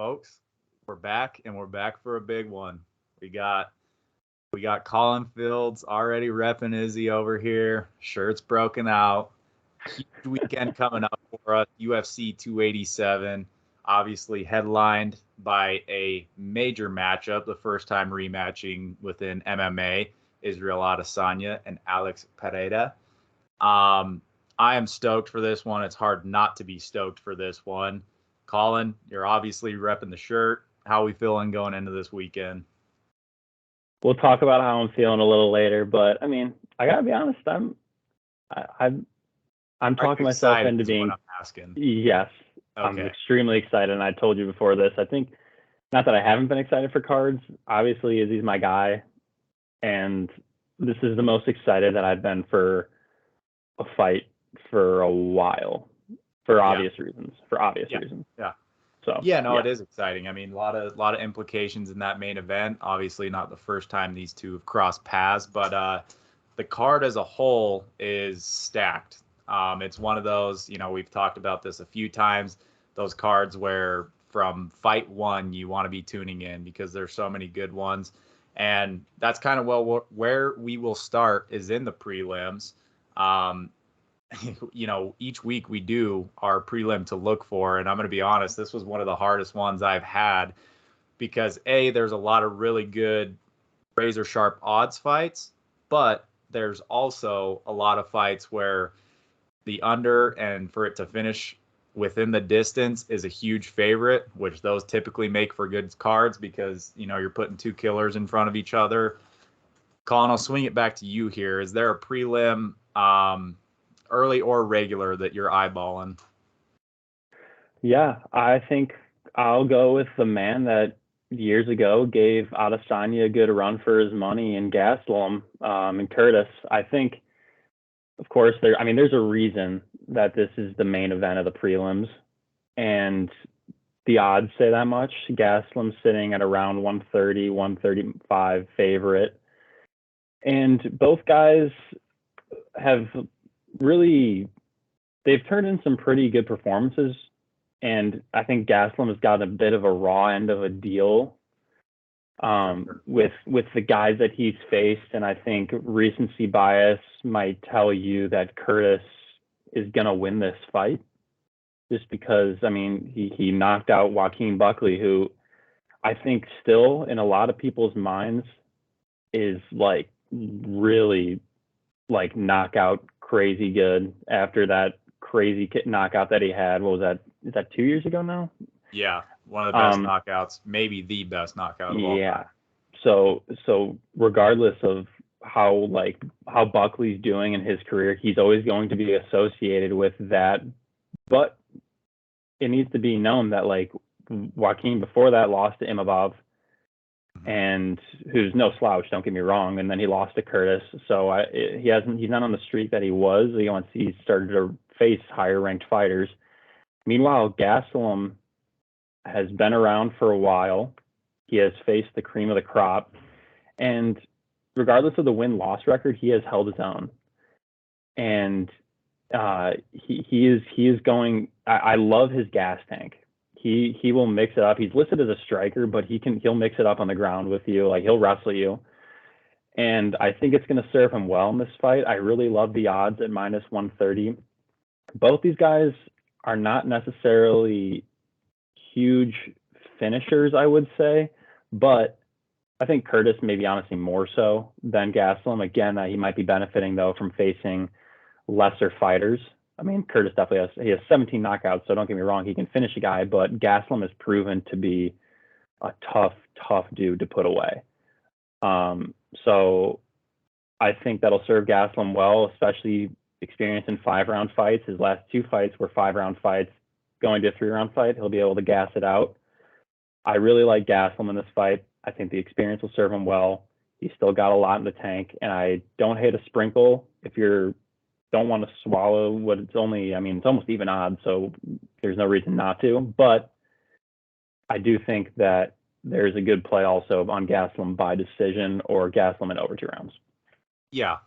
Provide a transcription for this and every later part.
folks, we're back and we're back for a big one. We got we got Colin Fields already repping Izzy over here. Shirts broken out. Huge weekend coming up for us. UFC 287, obviously headlined by a major matchup, the first time rematching within MMA, Israel Adesanya and Alex Pereira. I am stoked for this one. It's hard not to be stoked for this one. Colin, you're obviously repping the shirt. How are we feeling going into this weekend? We'll talk about how I'm feeling a little later, but I mean, I gotta be honest. I'm talking myself into being. I'm asking. Yes, okay. I'm extremely excited, and I told you before this. I think not that I haven't been excited for cards. Obviously, Izzy's my guy, and this is the most excited that I've been for a fight for a while, for obvious reasons. Yeah. So it is exciting. I mean, a lot of implications in that main event. Obviously, not the first time these two have crossed paths, but the card as a whole is stacked. It's one of those, we've talked about this a few times, those cards where from fight one you want to be tuning in because there's so many good ones. And that's kind of where we will start is in the prelims. Each week we do our prelim to look for, and I'm going to be honest, this was one of the hardest ones I've had because there's a lot of really good razor sharp odds fights, but there's also a lot of fights where the under and for it to finish within the distance is a huge favorite, which those typically make for good cards because, you're putting two killers in front of each other. Colin, I'll swing it back to you here. Is there a prelim, early or regular, that you're eyeballing? Yeah, I think I'll go with the man that years ago gave Adesanya a good run for his money in Gastelum, and Curtis. I think, of course, there's a reason that this is the main event of the prelims, and the odds say that much. Gastelum's sitting at around 130, 135 favorite, and both guys have they've turned in some pretty good performances, and I think Gastelum has gotten a bit of a raw end of a deal with the guys that he's faced, and I think recency bias might tell you that Curtis is gonna win this fight, just because he knocked out Joaquin Buckley, who I think still in a lot of people's minds is like really like knockout crazy good after that crazy knockout that he had. What was that? Is that 2 years ago now? Yeah, one of the best knockouts, maybe the best knockout of all time. So regardless of how Buckley's doing in his career, he's always going to be associated with that. But it needs to be known that Joaquin before that lost to Imavov, and who's no slouch, don't get me wrong, and then he lost to Curtis. So he's not on the streak that he was once he started to face higher ranked fighters. Meanwhile, Gastelum has been around for a while. He has faced the cream of the crop, and regardless of the win-loss record, he has held his own. And he is going. I love his gas tank. He will mix it up. He's listed as a striker, but he'll mix it up on the ground with you. He'll wrestle you. And I think it's going to serve him well in this fight. I really love the odds at minus 130. Both these guys are not necessarily huge finishers, I would say, but I think Curtis maybe honestly more so than Gastelum. Again, he might be benefiting though from facing lesser fighters. Curtis definitely has 17 knockouts, so don't get me wrong, he can finish a guy, but Gastelum has proven to be a tough dude to put away. So I think that'll serve Gastelum well, especially experience in 5-round fights. His last 2 fights were 5-round fights. Going to a 3-round fight, he'll be able to gas it out. I really like Gastelum in this fight. I think the experience will serve him well. He's still got a lot in the tank, and I don't hate a sprinkle if you don't want to swallow what it's only, it's almost even odds, so there's no reason not to. But I do think that there's a good play also on Gastelum by decision or Gastelum in over 2 rounds. Yeah,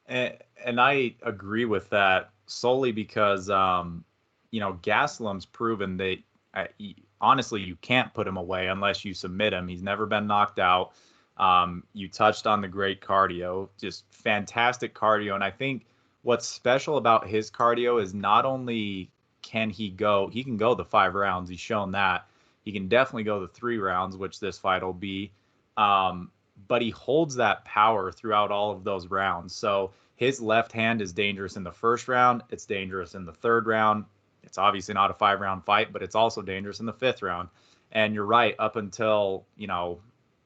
and I agree with that solely because, Gastelum's proven that honestly, you can't put him away unless you submit him. He's never been knocked out. You touched on the great cardio, just fantastic cardio. And I think what's special about his cardio is not only he can go the 5 rounds. He's shown that. He can definitely go the 3 rounds, which this fight will be. But he holds that power throughout all of those rounds. So his left hand is dangerous in the first round. It's dangerous in the 3rd round. It's obviously not a 5-round fight, but it's also dangerous in the 5th round. And you're right, up until,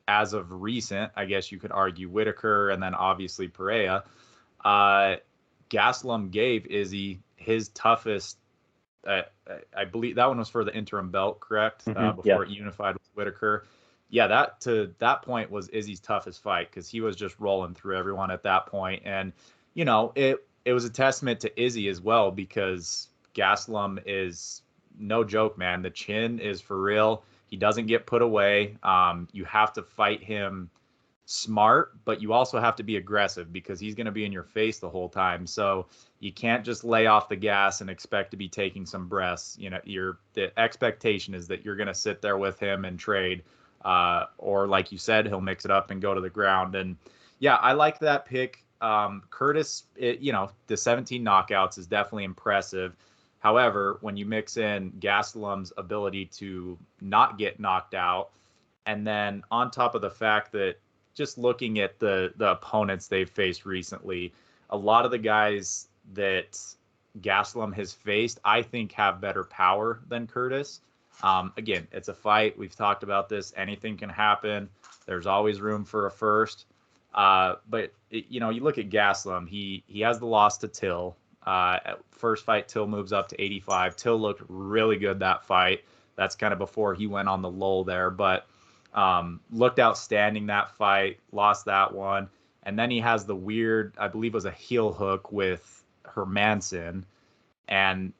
as of recent, I guess you could argue Whitaker and then obviously Pereira, Gastelum gave Izzy his toughest. I believe that one was for the interim belt, correct? Before it unified with Whitaker. Yeah, that to that point was Izzy's toughest fight because he was just rolling through everyone at that point. And, it was a testament to Izzy as well because Gastelum is no joke, man. The chin is for real. He doesn't get put away. You have to fight him smart, but you also have to be aggressive because he's going to be in your face the whole time. So you can't just lay off the gas and expect to be taking some breaths. The expectation is that you're going to sit there with him and trade, or like you said, he'll mix it up and go to the ground. And yeah, I like that pick. Curtis, the 17 knockouts is definitely impressive. However, when you mix in Gastelum's ability to not get knocked out, and then on top of the fact that just looking at the opponents they've faced recently, a lot of the guys that Gastelum has faced, I think, have better power than Curtis. Again, it's a fight. We've talked about this. Anything can happen. There's always room for a first. But you look at Gastelum. He has the loss to Till. First fight, Till moves up to 85. Till looked really good that fight. That's kind of before he went on the lull there, but looked outstanding that fight, lost that one. And then he has the weird, I believe it was a heel hook with Hermanson. And,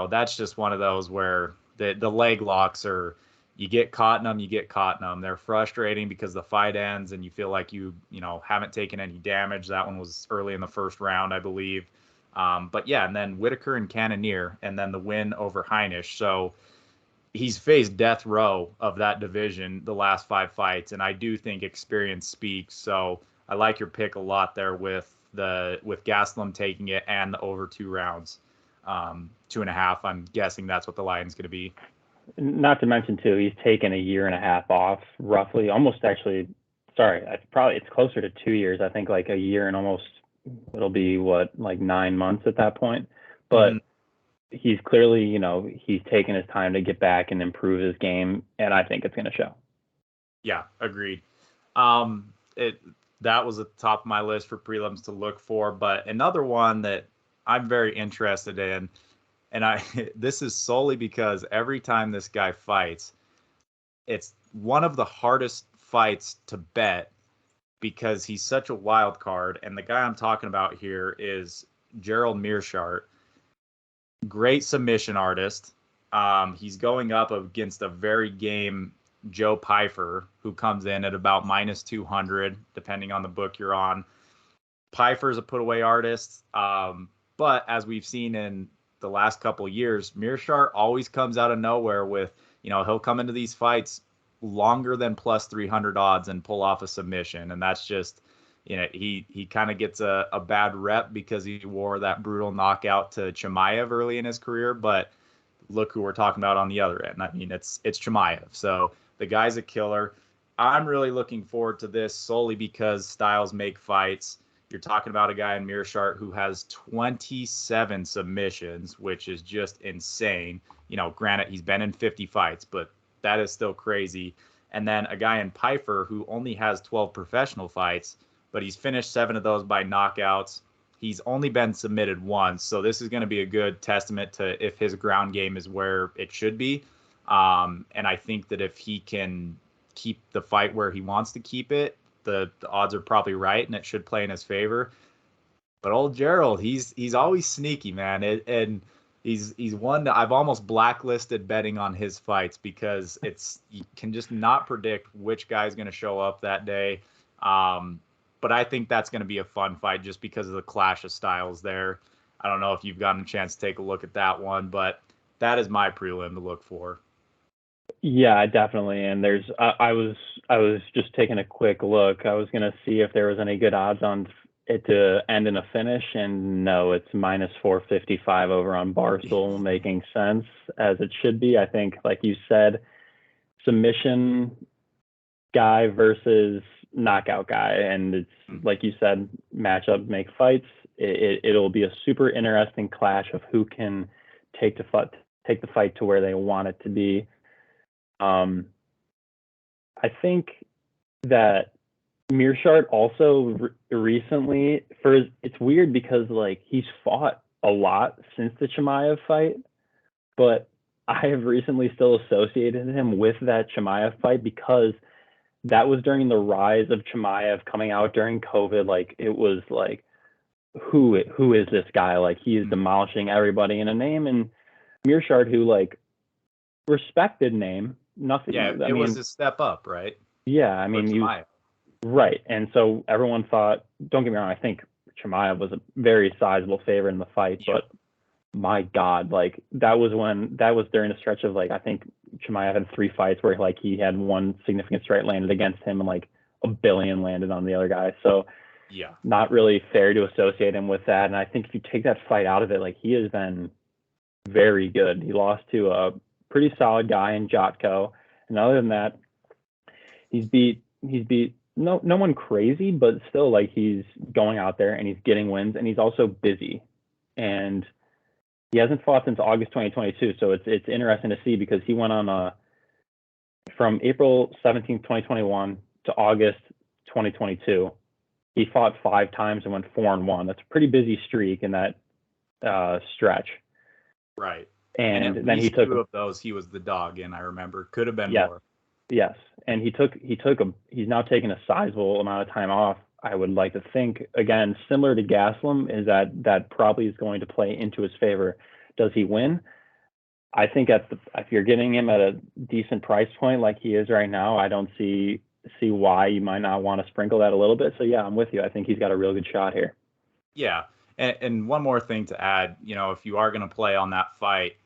that's just one of those where the leg locks are, you get caught in them, They're frustrating because the fight ends and you feel like you haven't taken any damage. That one was early in the first round, I believe. But yeah, and then Whitaker and Cannonier, and then the win over Heinisch. So he's faced death row of that division the last 5 fights, and I do think experience speaks. So I like your pick a lot there with Gastelum taking it and the over 2 rounds, 2.5. I'm guessing that's what the line's going to be. Not to mention too, he's taken a year and a half off, roughly, almost actually. Sorry, it's closer to 2 years. I think like a year and almost. It'll be like 9 months at that point, but he's clearly, he's taken his time to get back and improve his game, and I think it's going to show. Yeah, agreed. That was at the top of my list for prelims to look for, but another one that I'm very interested in, and this is solely because every time this guy fights, it's one of the hardest fights to bet because he's such a wild card. And the guy I'm talking about here is Gerald Meerschaert. Great submission artist. He's going up against a very game Joe Pyfer, who comes in at about minus 200, depending on the book you're on. Pyfer's a put-away artist. But as we've seen in the last couple of years, Meerschaert always comes out of nowhere with, he'll come into these fights longer than plus 300 odds and pull off a submission. And that's just, he kind of gets a bad rep because he wore that brutal knockout to Chimaev early in his career. But look who we're talking about on the other end. I mean, it's Chimaev. So the guy's a killer. I'm really looking forward to this solely because styles make fights. You're talking about a guy in Meerschaert who has 27 submissions, which is just insane. Granted, he's been in 50 fights, but that is still crazy. And then a guy in Pyfer who only has 12 professional fights, but he's finished 7 of those by knockouts. He's only been submitted once, so this is going to be a good testament to if his ground game is where it should be. And I think that if he can keep the fight where he wants to keep it, the odds are probably right, and it should play in his favor. But old Gerald, he's always sneaky, man. And he's one that I've almost blacklisted betting on his fights because you can just not predict which guy's going to show up that day. But I think that's going to be a fun fight just because of the clash of styles there. I don't know if you've gotten a chance to take a look at that one, but that is my prelim to look for. Yeah, definitely. And I was just taking a quick look. I was gonna see if there was any good odds on it to end in a finish, and no, it's minus 455 over on Barstool, making sense as it should be. I think, like you said, submission guy versus knockout guy, and it's like you said, matchup make fights. It'll be a super interesting clash of who can take the fight to where they want it to be. I think that Mearshart also recently, it's weird because like he's fought a lot since the Chimaev fight, but I have recently still associated him with that Chimaev fight because that was during the rise of Chimaev coming out during COVID. Like it was like, who is this guy? Like he is demolishing everybody in a name. And Mearshart, who like respected name, nothing. Yeah, I it mean, was a step up, right? yeah, I For mean, Chimaev. right. And so everyone thought, don't get me wrong, I think Chimaev was a very sizable favorite in the fight, Yep. but my God, like that was during a stretch of like, I think Chimaev had 3 fights where like he had one significant strike landed against him and like a billion landed on the other guy. So Yeah. not really fair to associate him with that. And I think if you take that fight out of it, like he has been very good. He lost to a pretty solid guy in Jotko. And other than that, he's beat no one crazy, but still like he's going out there and he's getting wins and he's also busy. And he hasn't fought since August 2022, so it's interesting to see because he went on from April 17th, 2021 to August 2022. He fought 5 times and went 4-1. That's a pretty busy streak in that stretch. Right. And at then he least took 2 of those he was the dog in, I remember. Could have been yes, more. yes, and he's now taken a sizable amount of time off. I would like to think again, similar to Gaslam, is that probably is going to play into his favor. Does he win? I think if you're getting him at a decent price point like he is right now, I don't see why you might not want to sprinkle that a little bit. So yeah, I'm with you. I think he's got a real good shot here. Yeah. And one more thing to add, if you are going to play on that fight,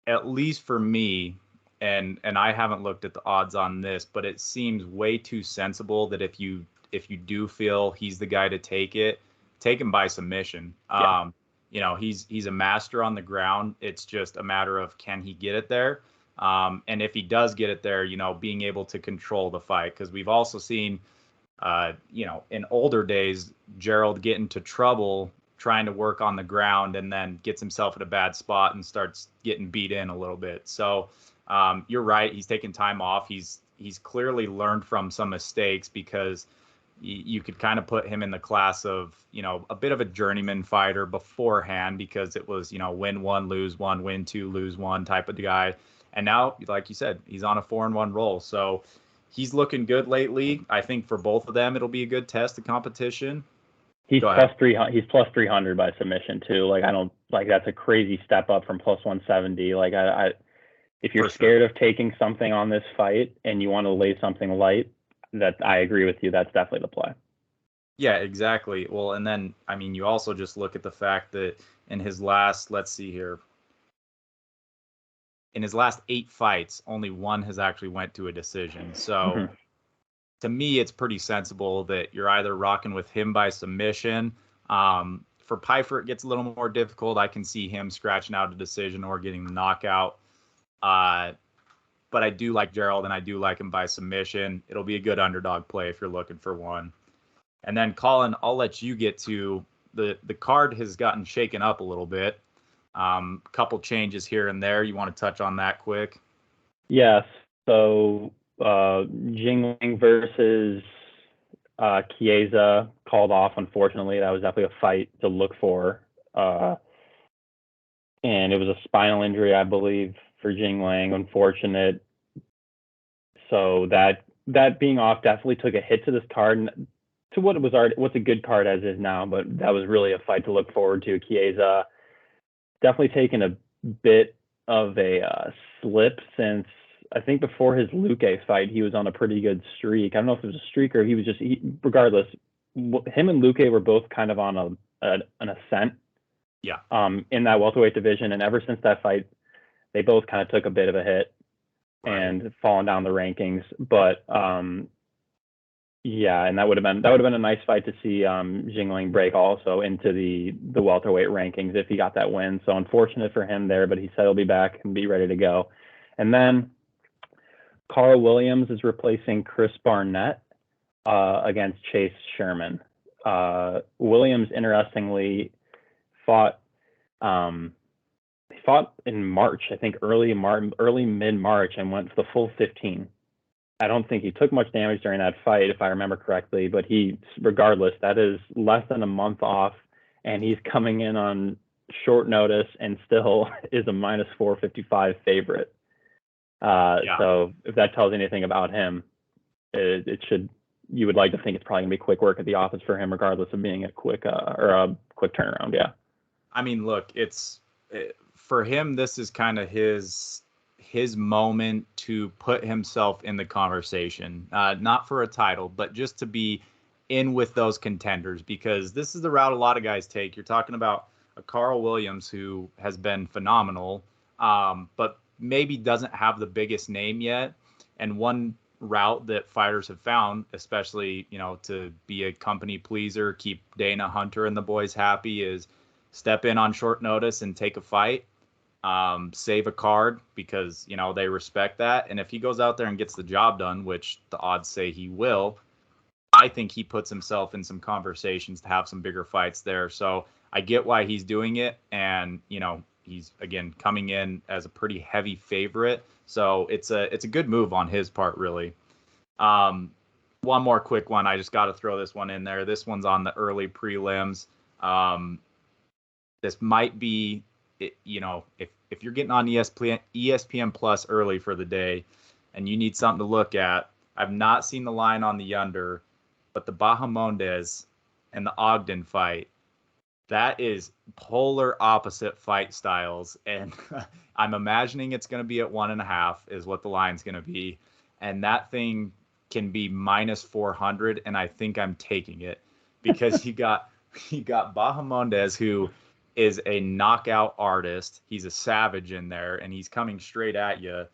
at least for me, and I haven't looked at the odds on this, but it seems way too sensible that if you do feel he's the guy to take him by submission. Yeah. He's a master on the ground. It's just a matter of can he get it there. And if he does get it there, being able to control the fight, because we've also seen, in older days, Gerald get into trouble trying to work on the ground and then gets himself at a bad spot and starts getting beat in a little bit. So you're right. He's taken time off. He's clearly learned from some mistakes because you could kind of put him in the class of, a bit of a journeyman fighter beforehand because it was, win 1, lose 1, win 2, lose 1 type of guy. And now, like you said, he's on a 4-1 roll. So he's looking good lately. I think for both of them, it'll be a good test of competition. He's Go plus ahead. 300. He's plus 300 by submission too. Like I don't like that's a crazy step up from plus 170. Like if you're For sure. scared of taking something on this fight and you want to lay something light, that I agree with you. That's definitely the play. Yeah, exactly. Well, and then, I mean, you also just look at the fact that in his last, let's see here, in his last 8 fights, only 1 has actually went to a decision. So Mm-hmm. to me, it's pretty sensible that you're either rocking with him by submission. For Pfeiffer, it gets a little more difficult. I can see him scratching out a decision or getting the knockout. But I do like Gerald, and I do like him by submission. It'll be a good underdog play if you're looking for one. And then, Colin, I'll let you get to the card has gotten shaken up a little bit. Couple changes here and there. You want to touch on that quick? Yes. So Jingling versus Chiesa called off. Unfortunately, that was definitely a fight to look for. And it was a spinal injury, I believe, for Jingling. Unfortunate. So that being off definitely took a hit to this card, to what it was already, what's a good card as is now, but that was really a fight to look forward to. Chiesa definitely taken a bit of a slip since I think before his Luque fight, he was on a pretty good streak. I don't know if it was a streak or he was just regardless. Him and Luque were both kind of on an ascent. Yeah. In that welterweight division, and ever since that fight, they both kind of took a bit of a hit. and fallen down the rankings. But yeah, and that would have been a nice fight to see Jingling break also into the welterweight rankings if he got that win. So unfortunate for him there, but he said he'll be back and be ready to go. And then Carl Williams is replacing Chris Barnett against Chase Sherman. Williams, interestingly, fought in March, I think early mid-March, and went for the full 15. I don't think he took much damage during that fight, if I remember correctly, but regardless, that is less than a month off, and he's coming in on short notice and still is a minus 455 favorite. So if that tells anything about him, you would like to think it's probably gonna be quick work at the office for him, regardless of being a quick turnaround. Yeah. I mean, look, for him, this is kind of his moment to put himself in the conversation, not for a title, but just to be in with those contenders, because this is the route a lot of guys take. You're talking about a Carl Williams who has been phenomenal, but maybe doesn't have the biggest name yet. And one route that fighters have found, especially, to be a company pleaser, keep Dana, Hunter, and the boys happy, is step in on short notice and take a fight. Save a card because, they respect that. And if he goes out there and gets the job done, which the odds say he will, I think he puts himself in some conversations to have some bigger fights there. So I get why he's doing it. And, he's, again, coming in as a pretty heavy favorite. So it's a good move on his part, really. One more quick one. I just got to throw this one in there. This one's on the early prelims. This might be, if you're getting on ESPN Plus early for the day and you need something to look at, I've not seen the line on the under, but the Bahamondes and the Ogden fight, that is polar opposite fight styles. And I'm imagining it's going to be at 1.5 is what the line's going to be. And that thing can be minus 400. And I think I'm taking it because you got Bahamondes, who is a knockout artist. He's a savage in there, and he's coming straight at you.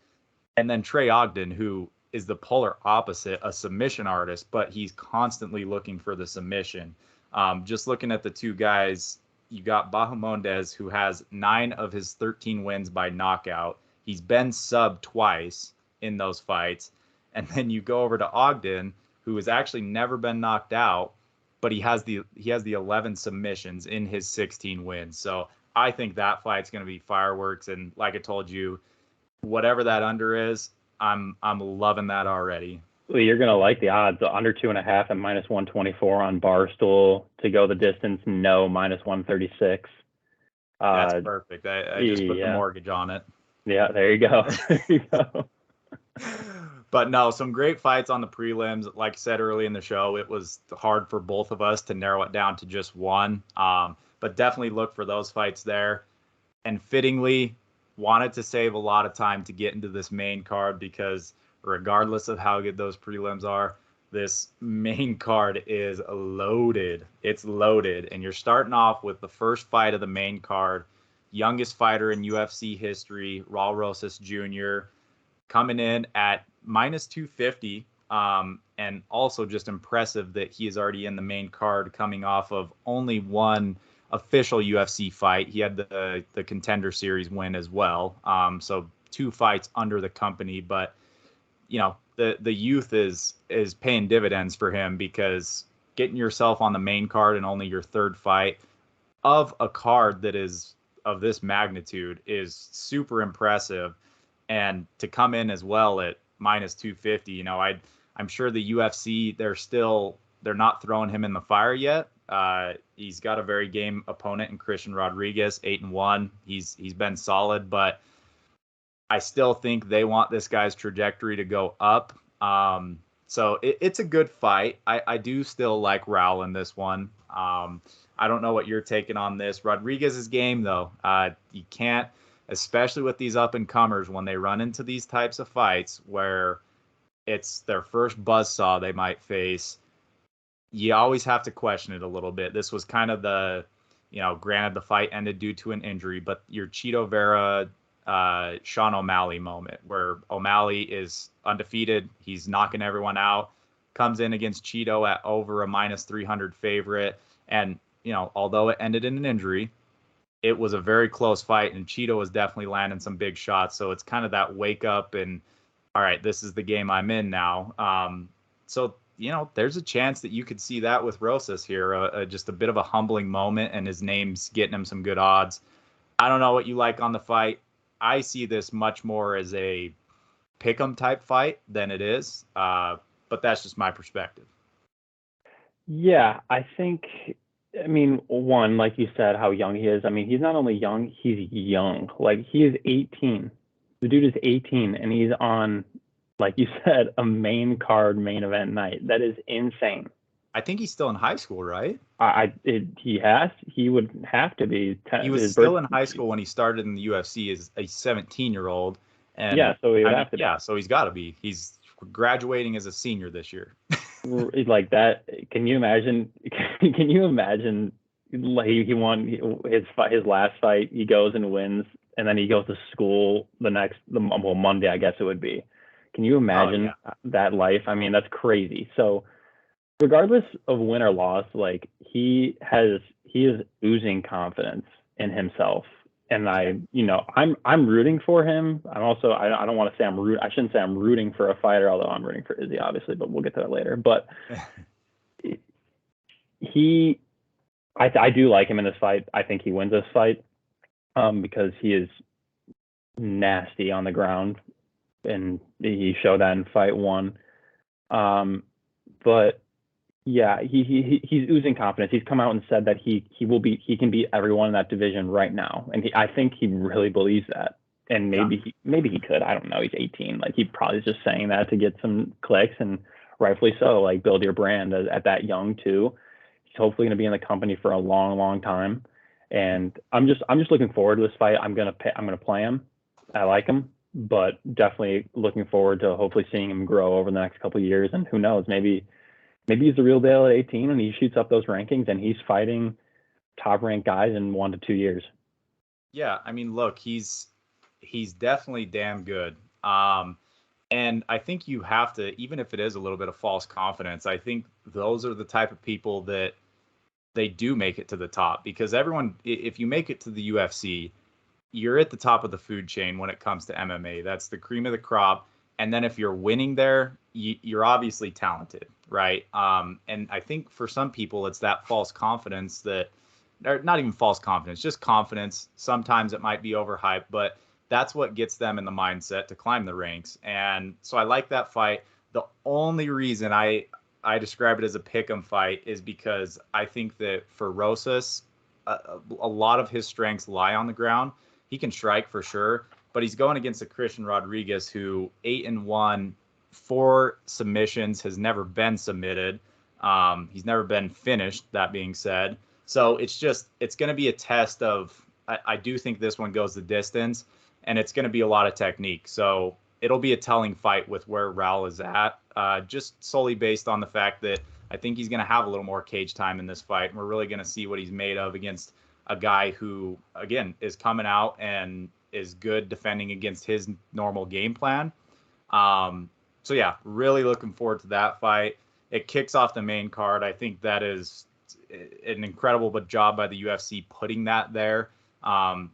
And then Trey Ogden, who is the polar opposite, a submission artist, but he's constantly looking for the submission. Just looking at the two guys, you got Bahamondes, who has 9 of his 13 wins by knockout. He's been subbed twice in those fights. And then you go over to Ogden, who has actually never been knocked out, but he has the 11 submissions in his 16 wins. So I think that fight's going to be fireworks. And like I told you, whatever that under is, I'm loving that already. Well, you're going to like the odds. The under 2.5 and minus 124 on Barstool. To go the distance, no, minus 136. That's perfect. I just put the mortgage on it. Yeah, there you go. There you go. But no, some great fights on the prelims. Like I said early in the show, it was hard for both of us to narrow it down to just one. But definitely look for those fights there. And fittingly, wanted to save a lot of time to get into this main card because regardless of how good those prelims are, this main card is loaded. It's loaded. And you're starting off with the first fight of the main card, youngest fighter in UFC history, Raul Rosas Jr., coming in at minus 250. And also just impressive that he is already in the main card, coming off of only one official UFC fight. He had the Contender Series win as well. So 2 fights under the company, but the youth is paying dividends for him, because getting yourself on the main card and only your 3rd fight of a card that is of this magnitude is super impressive. And to come in as well at minus 250, I'm sure the UFC, they're not throwing him in the fire yet. He's got a very game opponent in Christian Rodriguez, 8-1. He's been solid, but I still think they want this guy's trajectory to go up. So it's a good fight. I do still like Raul in this one. I don't know what you're taking on this. Rodriguez's game, though, you can't, especially with these up-and-comers, when they run into these types of fights where it's their first buzzsaw they might face, you always have to question it a little bit. This was kind of granted the fight ended due to an injury, but your Chito Vera Sean O'Malley moment where O'Malley is undefeated. He's knocking everyone out, comes in against Cheeto at over a minus 300 favorite. And, although it ended in an injury, it was a very close fight, and Cheeto was definitely landing some big shots. So it's kind of that wake up and, all right, this is the game I'm in now. So, there's a chance that you could see that with Rosas here, just a bit of a humbling moment, and his name's getting him some good odds. I don't know what you like on the fight. I see this much more as a pick'em type fight than it is, but that's just my perspective. Yeah, I think, one, like you said, how young he is. He's not only young, he's young. Like, he is 18. The dude is 18, and he's on, like you said, a main card main event night. That is insane. I think he's still in high school, right? He would have to be. He was still in high school when he started in the UFC as a 17-year-old. And yeah, so he would have to be. Yeah, so he's got to be. He's graduating as a senior this year. Like that. Can you imagine? Can you imagine? Like he won his last fight. He goes and wins, and then he goes to school Monday, I guess it would be. Can you imagine that life? That's crazy. So, regardless of win or loss, like he is oozing confidence in himself, and I'm rooting for him. I'm also I don't want to say I shouldn't say I'm rooting for a fighter, although I'm rooting for Izzy, obviously, but we'll get to that later. But I do like him in this fight. I think he wins this fight because he is nasty on the ground, and he showed that in fight one. But yeah, he's oozing confidence. He's come out and said that he can beat everyone in that division right now, and I think he really believes that. And maybe he could. I don't know. He's 18. Like, he probably is just saying that to get some clicks, and rightfully so. Like, build your brand at that young too. He's hopefully going to be in the company for a long, long time. And I'm just looking forward to this fight. I'm gonna play him. I like him, but definitely looking forward to hopefully seeing him grow over the next couple of years. And who knows, maybe he's the real deal at 18 and he shoots up those rankings and he's fighting top ranked guys in 1 to 2 years. Yeah, look, he's definitely damn good. And I think you have to, even if it is a little bit of false confidence, I think those are the type of people that they do make it to the top, because everyone, if you make it to the UFC, you're at the top of the food chain when it comes to MMA. That's the cream of the crop. And then if you're winning there, you're obviously talented, right? And I think for some people, it's that false confidence or not even false confidence, just confidence. Sometimes it might be overhyped, but that's what gets them in the mindset to climb the ranks. And so I like that fight. The only reason I describe it as a pick'em fight is because I think that for Rosas, a lot of his strengths lie on the ground. He can strike for sure, but he's going against a Christian Rodriguez who 8-1, 4 submissions, has never been submitted. He's never been finished, that being said. So it's going to be a test of, I do think this one goes the distance, and it's going to be a lot of technique. So it'll be a telling fight with where Raul is at, just solely based on the fact that I think he's going to have a little more cage time in this fight, and we're really going to see what he's made of against a guy who, again, is coming out and is good defending against his normal game plan. So yeah, really looking forward to that fight. It kicks off the main card. I think that is an incredible job by the UFC putting that there,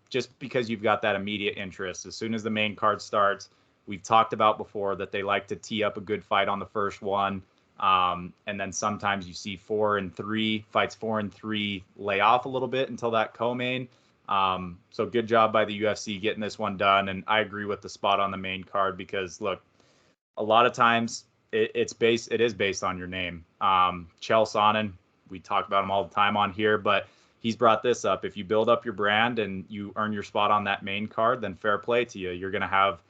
just because you've got that immediate interest. As soon as the main card starts, we've talked about before that they like to tee up a good fight on the first one. And then sometimes you see 4 and 3 fights, 4 and 3 lay off a little bit until that co-main. So good job by the UFC getting this one done. And I agree with the spot on the main card, because look, a lot of times it is based on your name. Chael Sonnen, we talk about him all the time on here, but he's brought this up. If you build up your brand and you earn your spot on that main card, then fair play to you. You're going to have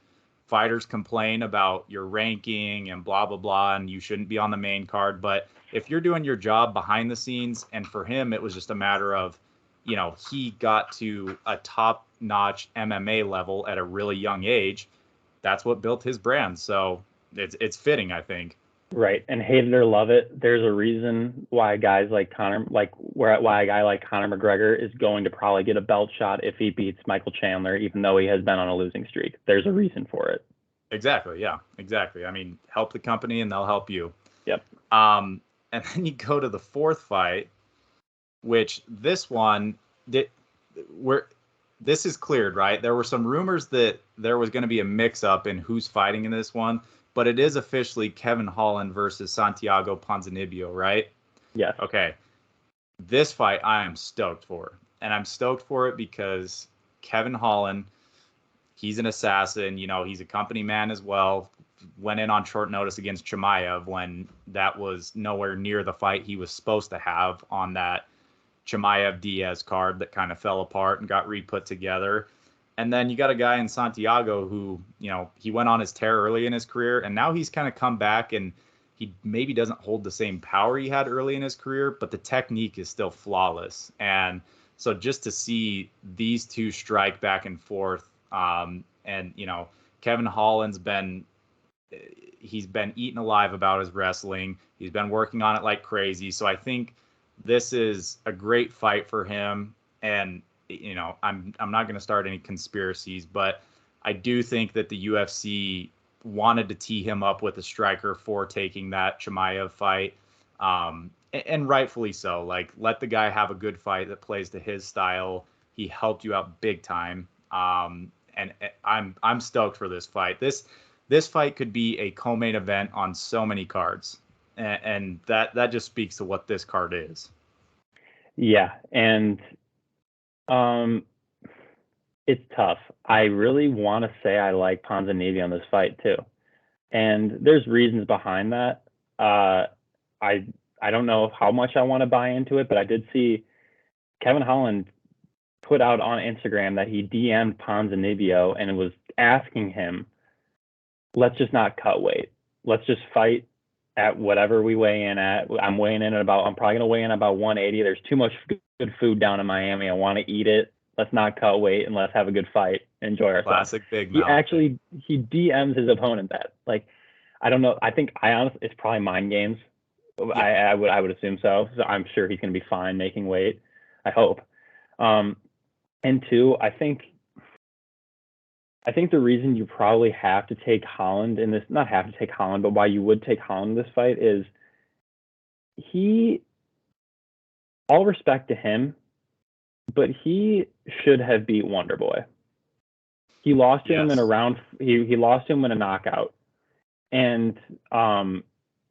fighters complain about your ranking and blah, blah, blah, and you shouldn't be on the main card. But if you're doing your job behind the scenes, and for him, it was just a matter of, he got to a top-notch MMA level at a really young age. That's what built his brand. So it's fitting, I think. Right. And hate it or love it, there's a reason why guys like why a guy like Conor McGregor is going to probably get a belt shot if he beats Michael Chandler, even though he has been on a losing streak. There's a reason for it. Exactly. Yeah, exactly. I mean, help the company and they'll help you. Yep. And then you go to the fourth fight, which this one did where this is cleared, right? There were some rumors that there was going to be a mix up in who's fighting in this one, but it is officially Kevin Holland versus Santiago Ponzinibbio, right? Yes. Okay. This fight I am stoked for. And I'm stoked for it because Kevin Holland, he's an assassin, he's a company man as well. Went in on short notice against Chimaev when that was nowhere near the fight he was supposed to have on that Chimaev Diaz card that kind of fell apart and got re-put together. And then you got a guy in Santiago who, he went on his tear early in his career, and now he's kind of come back, and he maybe doesn't hold the same power he had early in his career, but the technique is still flawless. And so just to see these two strike back and forth, and Kevin Holland's he's been eaten alive about his wrestling. He's been working on it like crazy. So I think this is a great fight for him. And I'm not going to start any conspiracies, but I do think that the UFC wanted to tee him up with a striker for taking that Chimaev fight. And rightfully so. Like, let the guy have a good fight that plays to his style. He helped you out big time. And I'm stoked for this fight. This fight could be a co-main event on so many cards, and that just speaks to what this card is. Yeah, and it's tough. I really want to say I like Ponzinibbio on this fight too, and there's reasons behind that. I don't know how much I want to buy into it, but I did see Kevin Holland put out on Instagram that he DM'd Ponzinibbio and was asking him, let's just not cut weight. Let's just fight at whatever we weigh in at. I'm probably going to weigh in about 180. There's too much good food down in Miami. I want to eat it. Let's not cut weight and let's have a good fight. Enjoy ourselves. Classic big mouth. He DMs his opponent that. Like, I don't know. I think it's probably mind games. Yeah. I would assume so. So I'm sure he's going to be fine making weight. I hope. And two, I think the reason you probably have to take Holland in this, not have to take Holland, but why you would take Holland in this fight is all respect to him, but he should have beat Wonder Boy. He lost him in a round. He lost him in a knockout, and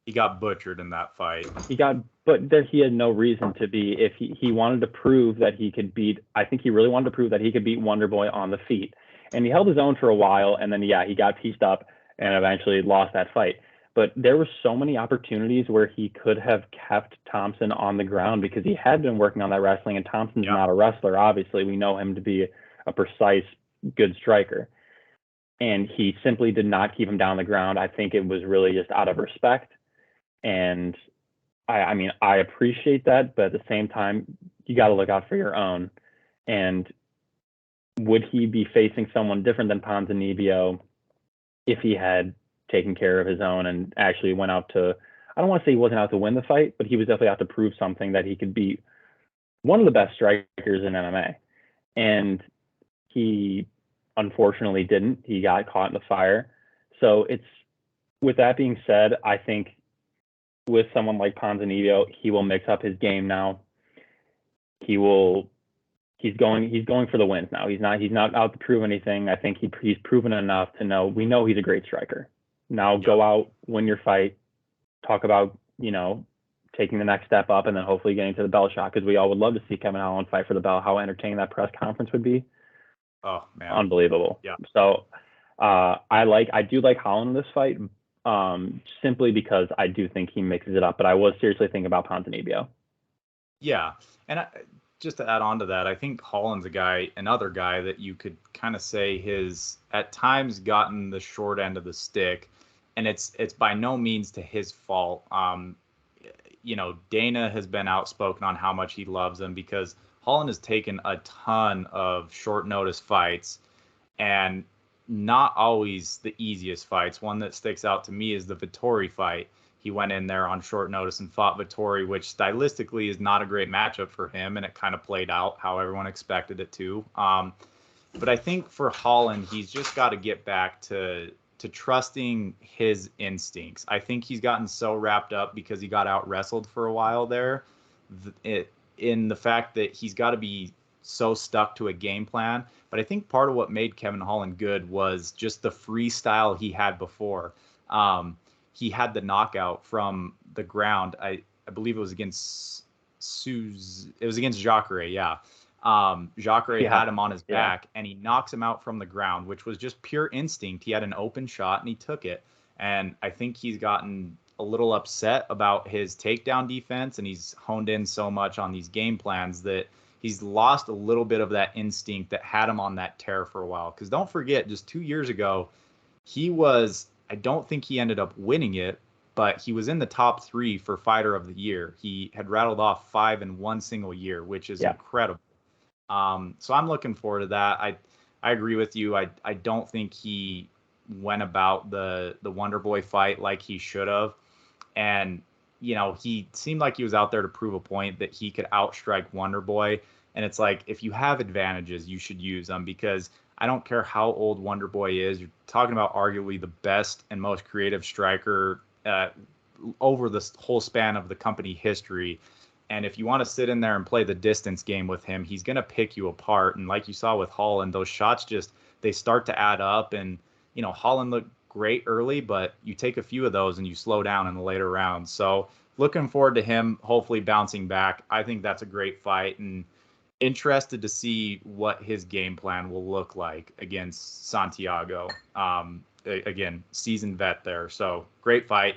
he got butchered in that fight. He had no reason to be. If he wanted to prove that he could beat, I think he really wanted to prove that he could beat Wonder Boy on the feet. And he held his own for a while, and then, he got pieced up and eventually lost that fight. But there were so many opportunities where he could have kept Thompson on the ground because he had been working on that wrestling, and Thompson's not a wrestler, obviously. We know him to be a precise, good striker. And he simply did not keep him down on the ground. I think it was really just out of respect. And I mean, I appreciate that, but at the same time, you got to look out for your own. And would he be facing someone different than Ponzinibbio if he had taken care of his own and actually went out to, I don't want to say he wasn't out to win the fight, but he was definitely out to prove something, that he could beat one of the best strikers in MMA. And he unfortunately didn't. He got caught in the fire. So with that being said, I think with someone like Ponzinibbio, he will mix up his game now. He's going for the wins now. He's not out to prove anything. I think he's proven enough to know. We know he's a great striker. Now go out, win your fight, talk about taking the next step up, and then hopefully getting to the belt shot, because we all would love to see Kevin Holland fight for the belt. How entertaining that press conference would be! Oh man, unbelievable. Yeah. So I do like Holland in this fight, simply because I do think he mixes it up. But I was seriously thinking about Ponzinibbio. Yeah, and just to add on to that, I think Holland's another guy that you could kind of say has at times gotten the short end of the stick, and it's by no means to his fault. Dana has been outspoken on how much he loves him, because Holland has taken a ton of short notice fights, and not always the easiest fights. One that sticks out to me is the Vettori fight. he went in there on short notice and fought Vettori, which stylistically is not a great matchup for him, and it kind of played out how everyone expected it to. But I think for Holland, he's just got to get back to trusting his instincts. I think he's gotten so wrapped up because he got out wrestled for a while there, in the fact that he's got to be so stuck to a game plan. But I think part of what made Kevin Holland good was just the freestyle he had before. He had the knockout from the ground. I believe it was against it was against Jacare, yeah. Jacare had him on his back, and he knocks him out from the ground, which was just pure instinct. He had an open shot, and he took it. And I think he's gotten a little upset about his takedown defense, and he's honed in so much on these game plans that he's lost a little bit of that instinct that had him on that tear for a while. Because don't forget, just 2 years ago, I don't think he ended up winning it, but he was in the top 3 for Fighter of the Year. He had rattled off 5 in one single year, which is incredible. So I'm looking forward to that. I agree with you. I don't think he went about the Wonder Boy fight like he should have. And, he seemed like he was out there to prove a point that he could outstrike Wonder Boy. And it's like, if you have advantages, you should use them, because I don't care how old Wonder Boy is. You're talking about arguably the best and most creative striker over the whole span of the company history. And if you want to sit in there and play the distance game with him, he's going to pick you apart. And like you saw with Holland, those shots they start to add up. And, Holland looked great early, but you take a few of those and you slow down in the later rounds. So looking forward to him hopefully bouncing back. I think that's a great fight, and interested to see what his game plan will look like against Santiago. Again, seasoned vet there. So great fight.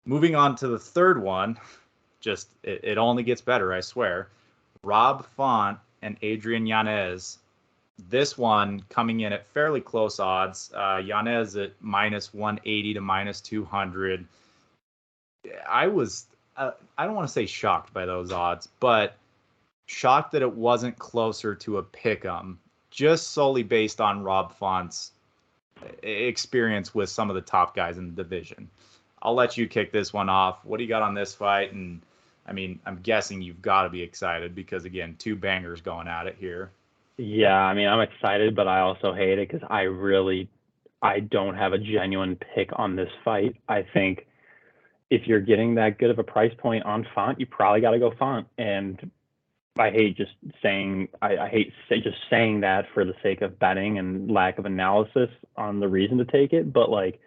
Moving on to the third one. It only gets better, I swear. Rob Font and Adrian Yanez. This one coming in at fairly close odds. Yanez at minus 180 to minus 200. I don't want to say shocked by those odds, but shocked that it wasn't closer to a pick'em, just solely based on Rob Font's experience with some of the top guys in the division. I'll let you kick this one off. What do you got on this fight? And I'm guessing you've got to be excited because, again, 2 bangers going at it here. Yeah, I'm excited, but I also hate it because I don't have a genuine pick on this fight. I think if you're getting that good of a price point on Font, you probably got to go Font. And I hate just saying that for the sake of betting and lack of analysis on the reason to take it. But like,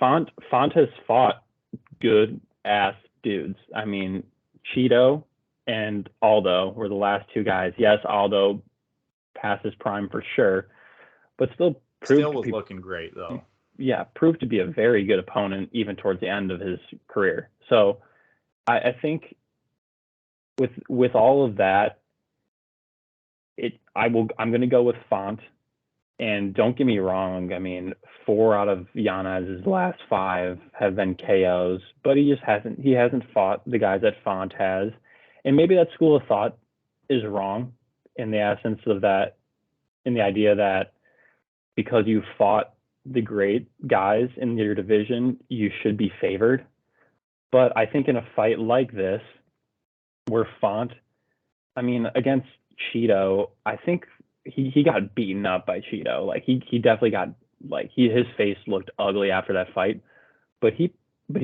Font has fought good ass dudes. Cheeto and Aldo were the last 2 guys. Yes, Aldo past his prime for sure, but still was looking great though. Yeah, proved to be a very good opponent even towards the end of his career. So I think with all of that, I'm going to go with Font. And don't get me wrong, 4 out of Yanez's last 5 have been KOs, but he hasn't fought the guys that Font has. And maybe that school of thought is wrong in the essence of that, in the idea that because you fought the great guys in your division, you should be favored. But I think in a fight like this, where Font, against Cheeto, I think he got beaten up by Cheeto. Like he definitely got, his face looked ugly after that fight, but he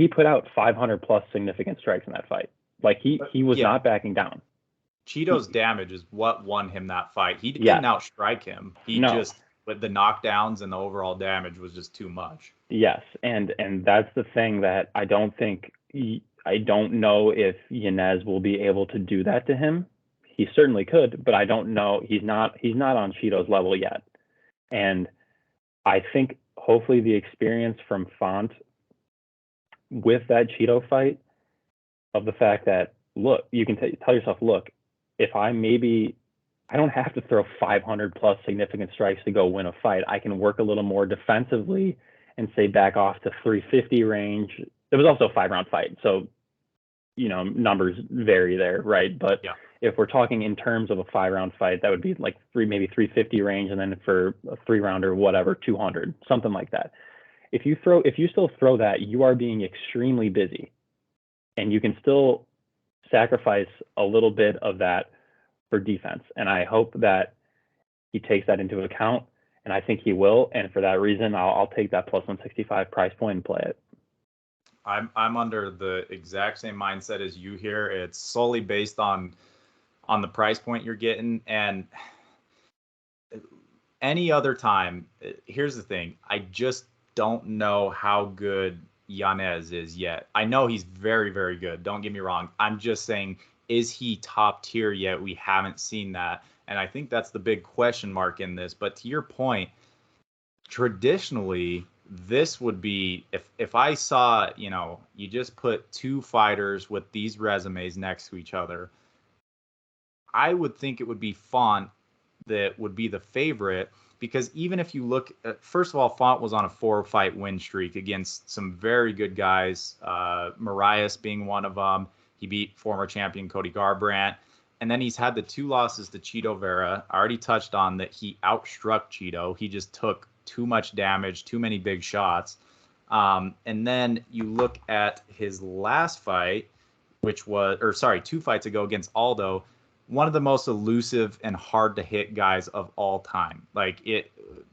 put out 500 plus significant strikes in that fight. Like he was not backing down. Cheeto's damage is what won him that fight. He didn't outstrike him. But the knockdowns and the overall damage was just too much. Yes, and that's the thing that I don't know if Yanez will be able to do that to him. He certainly could, but I don't know. He's not on Cheeto's level yet. And I think hopefully the experience from Font with that Cheeto fight, of the fact that, look, you can tell yourself, look, if I don't have to throw 500 plus significant strikes to go win a fight. I can work a little more defensively and say back off to 350 range. It was also a 5-round fight, so numbers vary there, right? But if we're talking in terms of a 5-round fight, that would be like maybe 350 range, and then for a 3-rounder, whatever, 200, something like that. if you still throw that, you are being extremely busy, and you can still sacrifice a little bit of that for defense. And I hope that he takes that into account, and I think he will. And for that reason, I'll take that plus 165 price point and play it. I'm under the exact same mindset as you here. It's solely based on the price point you're getting, and any other time. Here's the thing: I just don't know how good Yanez is yet. I know he's very, very good. Don't get me wrong. I'm just saying, is he top tier yet? We haven't seen that, and I think that's the big question mark in this. But to your point, traditionally, this would be if I saw, you just put two fighters with these resumes next to each other, I would think it would be Font that would be the favorite, because even if you look at, first of all, Font was on a 4-fight win streak against some very good guys, Marias being one of them. He beat former champion Cody Garbrandt. And then he's had the 2 losses to Chito Vera. I already touched on that he outstruck Chito. He just took too much damage, too many big shots. And then you look at his last fight, which was, 2 fights ago against Aldo, one of the most elusive and hard to hit guys of all time.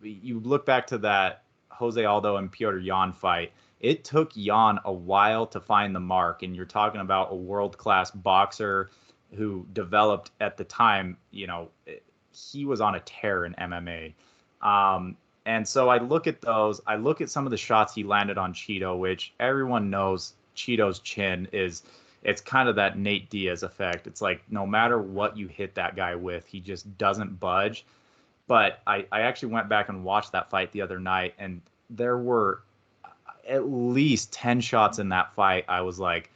You look back to that Jose Aldo and Piotr Jan fight. It took Jan a while to find the mark, and you're talking about a world-class boxer who developed at the time. He was on a tear in MMA. And so I look at those. I look at some of the shots he landed on Chito, which everyone knows Chito's chin is. It's kind of that Nate Diaz effect. It's like no matter what you hit that guy with, he just doesn't budge. But I actually went back and watched that fight the other night, and there were at least 10 shots in that fight. I was like,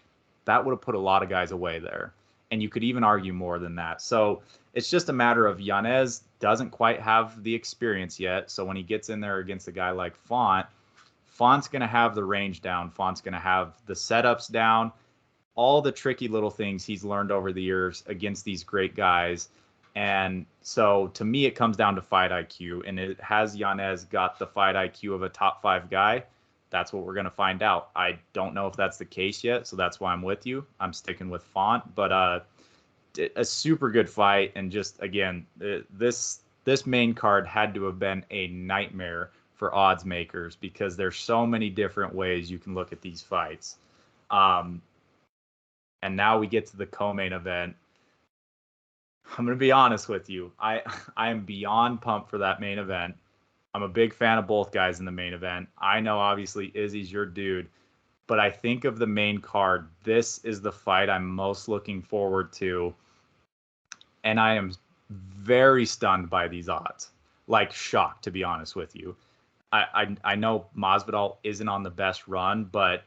that would have put a lot of guys away there. And you could even argue more than that. So it's just a matter of Yanez doesn't quite have the experience yet. So when he gets in there against a guy like Font's going to have the range down. Font's going to have the setups down. All the tricky little things he's learned over the years against these great guys. And so to me, it comes down to fight IQ. And it has Yanez got the fight IQ of a top 5 guy? That's what we're going to find out. I don't know if that's the case yet, so that's why I'm with you. I'm sticking with Font. But a super good fight. And just, again, this main card had to have been a nightmare for odds makers, because there's so many different ways you can look at these fights. And now we get to the co-main event. I'm going to be honest with you. I am beyond pumped for that main event. I'm a big fan of both guys in the main event. I know, obviously, Izzy's your dude. But I think of the main card, this is the fight I'm most looking forward to. And I am very stunned by these odds. Like, shocked, to be honest with you. I know Masvidal isn't on the best run, but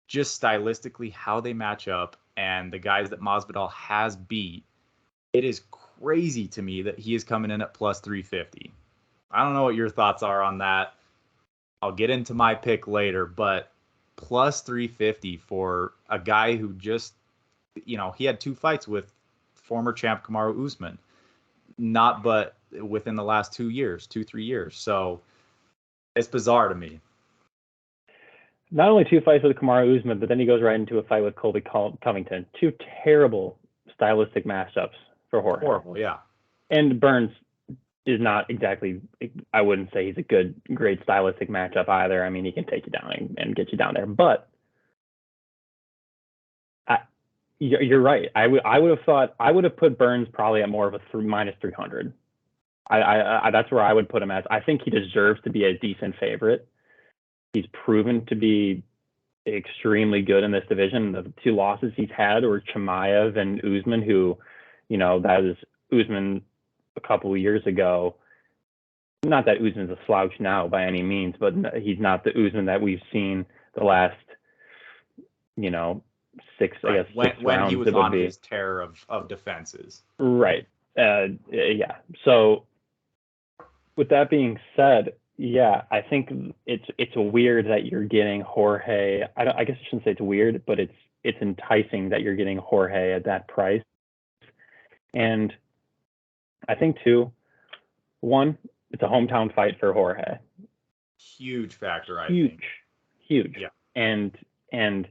just stylistically how they match up and the guys that Masvidal has beat, it is crazy to me that he is coming in at plus 350. I don't know what your thoughts are on that. I'll get into my pick later, but plus 350 for a guy who just, he had 2 fights with former champ Kamaru Usman, not but within the last 3 years. So it's bizarre to me. Not only 2 fights with Kamaru Usman, but then he goes right into a fight with Colby Covington. 2 terrible stylistic matchups for Jorge. Horrible, yeah. And Burns is not exactly, I wouldn't say he's a great stylistic matchup either. I mean, he can take you down and get you down there. But you're right. I would have put Burns probably at more of a minus 300. That's where I would put him as. I think he deserves to be a decent favorite. He's proven to be extremely good in this division. The 2 losses he's had were Chimaev and Usman, who, that is Usman a couple of years ago. Not that Usman's a slouch now by any means, but he's not the Usman that we've seen the last, 6, right. I guess, when 6 rounds. When he was on his tear of defenses. Right. Yeah. So with that being said, yeah, I think it's weird that you're getting Jorge. I guess I shouldn't say it's weird, but it's enticing that you're getting Jorge at that price. And I think 2, 1, it's a hometown fight for Jorge. Huge factor, I Huge, think. huge. Yeah. And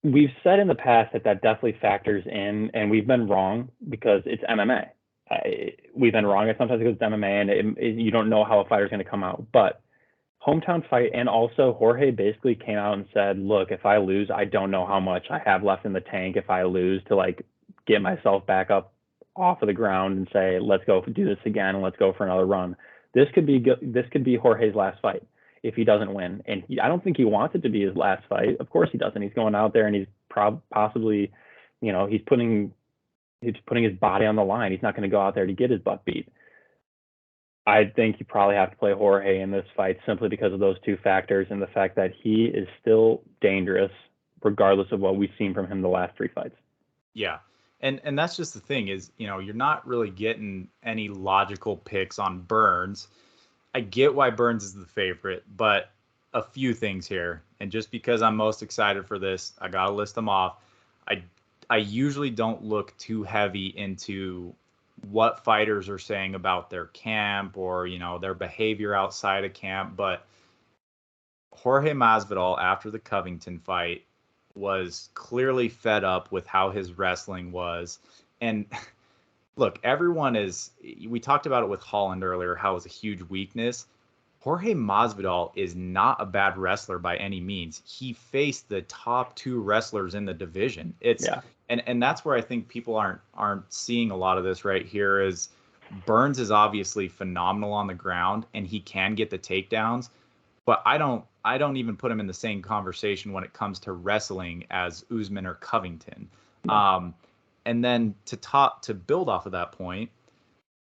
we've said in the past that definitely factors in, and we've been wrong because it's MMA. We've been wrong sometimes because it's MMA, and you don't know how a fighter's going to come out. But hometown fight, and also Jorge basically came out and said, "Look, if I lose, I don't know how much I have left in the tank if I lose to like get myself back up off of the ground and say, let's go do this again and let's go for another run." This could be Jorge's last fight if he doesn't win, and I don't think he wants it to be his last fight. Of course he doesn't. He's going out there and he's possibly, he's putting his body on the line. He's not going to go out there to get his butt beat. I think you probably have to play Jorge in this fight simply because of those two factors and the fact that he is still dangerous regardless of what we've seen from him the last 3 fights. Yeah. And that's just the thing is, you're not really getting any logical picks on Burns. I get why Burns is the favorite, but a few things here. And just because I'm most excited for this, I got to list them off. I usually don't look too heavy into what fighters are saying about their camp or, their behavior outside of camp, but Jorge Masvidal after the Covington fight was clearly fed up with how his wrestling was. And look, we talked about it with Holland earlier, how it was a huge weakness. Jorge Masvidal is not a bad wrestler by any means. He faced the top 2 wrestlers in the division. And that's where I think people aren't seeing a lot of this right here is Burns is obviously phenomenal on the ground and he can get the takedowns, but I don't even put him in the same conversation when it comes to wrestling as Usman or Covington. And then to build off of that point,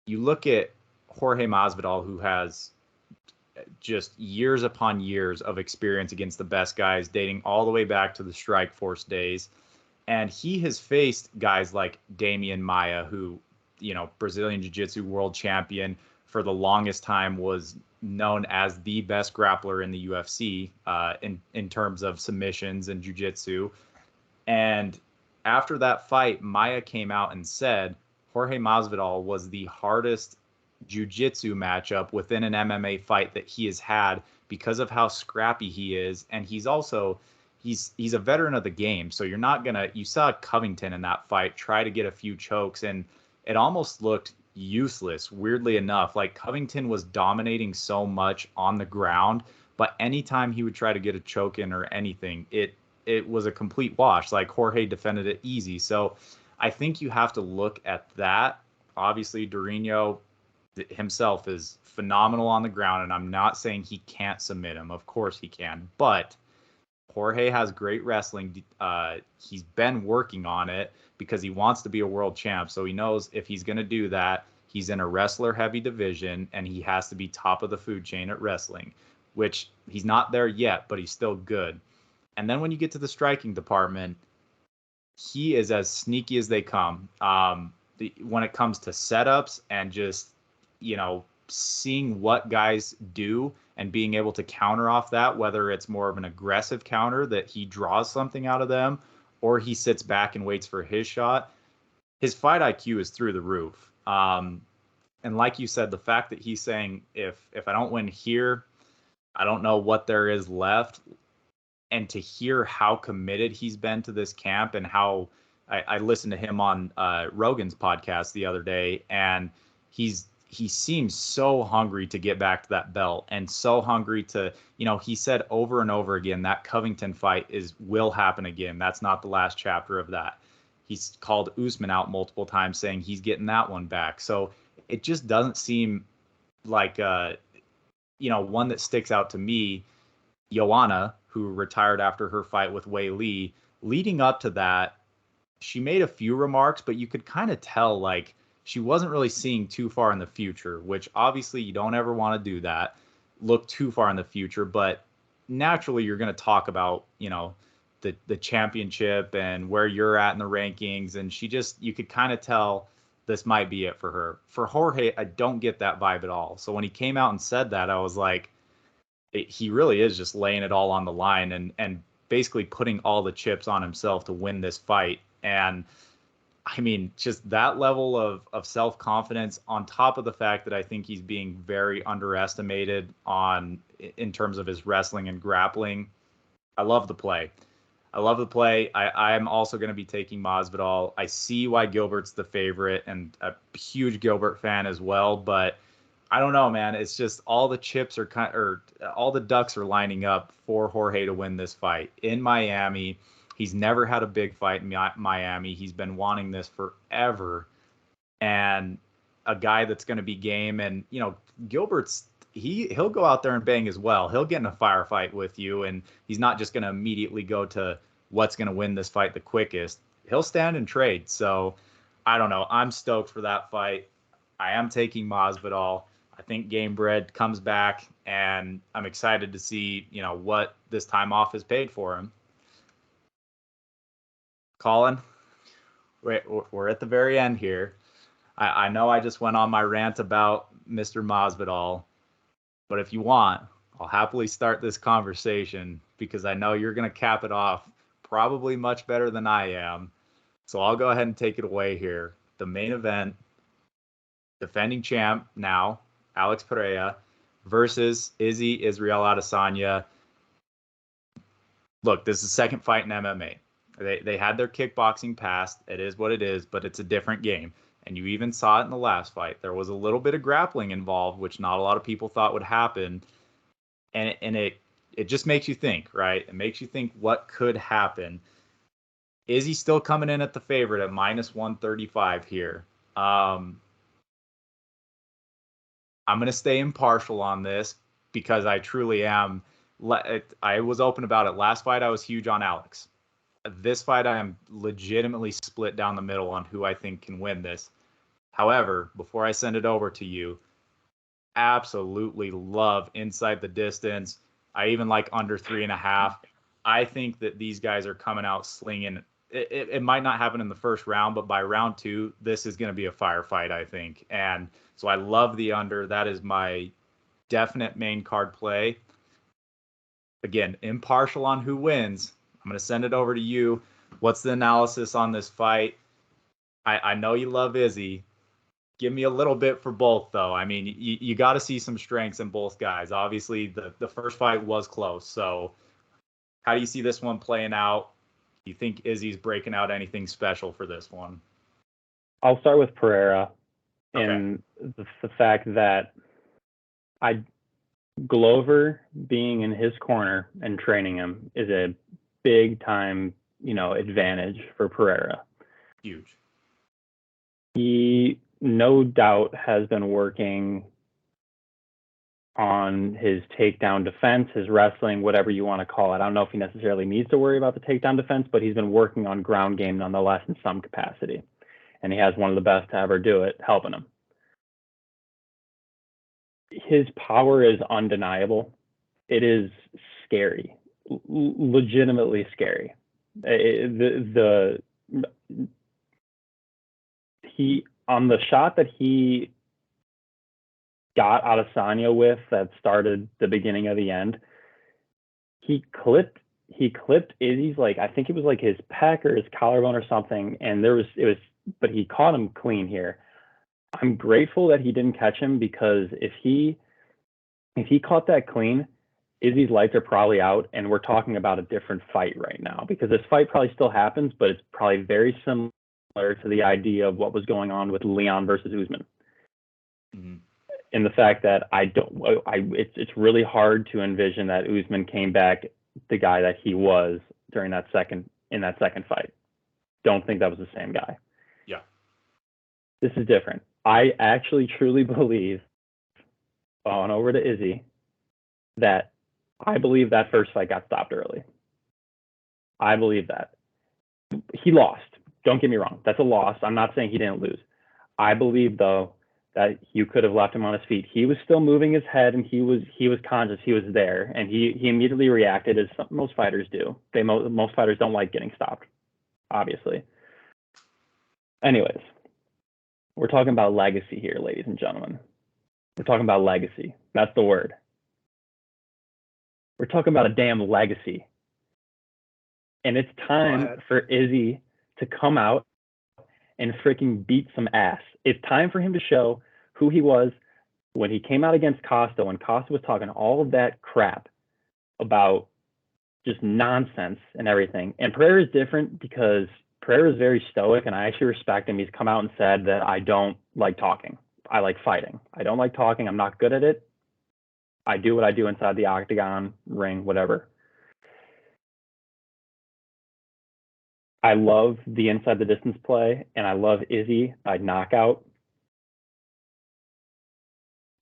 you look at Jorge Masvidal, who has just years upon years of experience against the best guys, dating all the way back to the Strikeforce days. And he has faced guys like Damian Maia, who, Brazilian Jiu-Jitsu world champion for the longest time, was known as the best grappler in the UFC in terms of submissions and Jiu-Jitsu. And after that fight, Maia came out and said Jorge Masvidal was the hardest jiu-jitsu matchup within an MMA fight that he has had because of how scrappy he is. And he's a veteran of the game. So you saw Covington in that fight try to get a few chokes and it almost looked useless, weirdly enough. Like Covington was dominating so much on the ground, but anytime he would try to get a choke in or anything, it was a complete wash. Like Jorge defended it easy. So I think you have to look at that. Obviously, Durinho himself is phenomenal on the ground, and I'm not saying he can't submit him. Of course he can, but Jorge has great wrestling. He's been working on it because he wants to be a world champ. So he knows if he's going to do that, he's in a wrestler-heavy division, and he has to be top of the food chain at wrestling, which he's not there yet, but he's still good. And then when you get to the striking department, he is as sneaky as they come. When it comes to setups and just, seeing what guys do and being able to counter off that, whether it's more of an aggressive counter that he draws something out of them or he sits back and waits for his shot, his fight IQ is through the roof. And like you said, the fact that he's saying, if I don't win here, I don't know what there is left. And to hear how committed he's been to this camp and how I listened to him on Rogan's podcast the other day, and he seems so hungry to get back to that belt and so hungry to, he said over and over again, that Covington fight will happen again. That's not the last chapter of that. He's called Usman out multiple times saying he's getting that one back. So it just doesn't seem like, one that sticks out to me. Joanna, who retired after her fight with Wei Li, leading up to that, she made a few remarks, but you could kind of tell like she wasn't really seeing too far in the future, which obviously you don't ever want to do that, look too far in the future. But naturally, you're going to talk about, the championship and where you're at in the rankings. And you could kind of tell this might be it for her. For Jorge, I don't get that vibe at all. So when he came out and said that, I was like, he really is just laying it all on the line and basically putting all the chips on himself to win this fight. And I mean, just that level of self-confidence on top of the fact that I think he's being very underestimated in terms of his wrestling and grappling. I love the play. I love the play. I'm also going to be taking Masvidal. I see why Gilbert's the favorite and a huge Gilbert fan as well, but I don't know, man. It's just all the chips are all the ducks are lining up for Jorge to win this fight in Miami. He's never had a big fight in Miami. He's been wanting this forever. And a guy that's going to be game. And, Gilbert's, he'll go out there and bang as well. He'll get in a firefight with you. And he's not just going to immediately go to what's going to win this fight the quickest. He'll stand and trade. So I don't know. I'm stoked for that fight. I am taking Masvidal. I think Gamebred comes back, and I'm excited to see, what this time off has paid for him. Colin, we're at the very end here. I know I just went on my rant about Mr. Masvidal, but if you want, I'll happily start this conversation because I know you're going to cap it off probably much better than I am. So I'll go ahead and take it away here. The main event, defending champ now, Alex Pereira versus Israel Adesanya. Look, this is the second fight in MMA. They had their kickboxing past. It is what it is, but it's a different game. And you even saw it in the last fight. There was a little bit of grappling involved, which not a lot of people thought would happen. And it just makes you think, right? It makes you think what could happen. Is he still coming in at the favorite at minus 135 here? I'm going to stay impartial on this because I truly am. I was open about it. Last fight, I was huge on Alex. This fight, I am legitimately split down the middle on who I think can win this. However, before I send it over to you, absolutely love inside the distance. I even like under 3.5. I think that these guys are coming out slinging. It might not happen in the first round, but by round 2, this is going to be a firefight, I think. And so I love the under. That is my definite main card play. Again, impartial on who wins. I'm going to send it over to you. What's the analysis on this fight? I know you love Izzy. Give me a little bit for both, though. I mean, you got to see some strengths in both guys. Obviously, the first fight was close. So how do you see this one playing out? Do you think Izzy's breaking out anything special for this one? I'll start with Pereira and Okay. the fact that Glover being in his corner and training him is a big time, advantage for Pereira. Huge. He no doubt has been working on his takedown defense, his wrestling, whatever you want to call it. I don't know if he necessarily needs to worry about the takedown defense, but he's been working on ground game nonetheless in some capacity. And he has one of the best to ever do it, helping him. His power is undeniable. It is scary, legitimately scary. He on the shot that he got Adesanya with that started the beginning of the end, he clipped Izzy's, like, I think it was like his pec or his collarbone or something, and but he caught him clean here. I'm grateful that he didn't catch him, because if he caught that clean, Izzy's lights are probably out, and we're talking about a different fight right now, because this fight probably still happens, but it's probably very similar to the idea of what was going on with Leon versus Usman. Mm-hmm. In the fact that it's really hard to envision that Usman came back the guy that he was in that second fight. Don't think that was the same guy. Yeah. This is different. I actually truly believe, on over to Izzy, that I believe that first fight got stopped early. I believe that. He lost. Don't get me wrong. That's a loss. I'm not saying he didn't lose. I believe, though, that you could have left him on his feet. He was still moving his head, and he was conscious. He was there, and he immediately reacted, as most fighters do. Most fighters don't like getting stopped, obviously. Anyways, we're talking about legacy here, ladies and gentlemen. We're talking about legacy. That's the word. We're talking about a damn legacy. And it's time for Izzy to come out and freaking beat some ass. It's time for him to show who he was when he came out against Costa, when Costa was talking all of that crap about just nonsense and everything. And Pereira is different because Pereira is very stoic, and I actually respect him. He's come out and said that I don't like talking. I like fighting. I don't like talking. I'm not good at it. I do what I do inside the octagon, ring, whatever. I love the inside the distance play, and I love Izzy by knockout.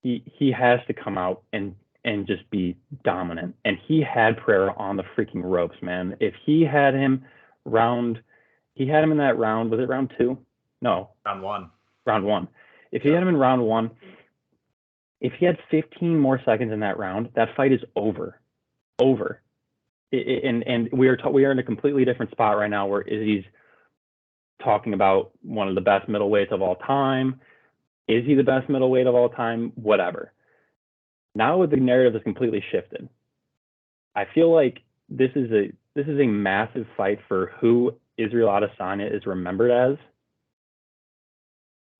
He has to come out and just be dominant. And he had Pereira on the freaking ropes, man. If he had him in that round, was it round 2? No. Round 1. Round 1. If he had him in round 1, if he had 15 more seconds in that round, that fight is over. Over. And we are in a completely different spot right now where Izzy's talking about one of the best middleweights of all time. Is he the best middleweight of all time? Whatever. Now the narrative is completely shifted. I feel like this is a massive fight for who Israel Adesanya is remembered as,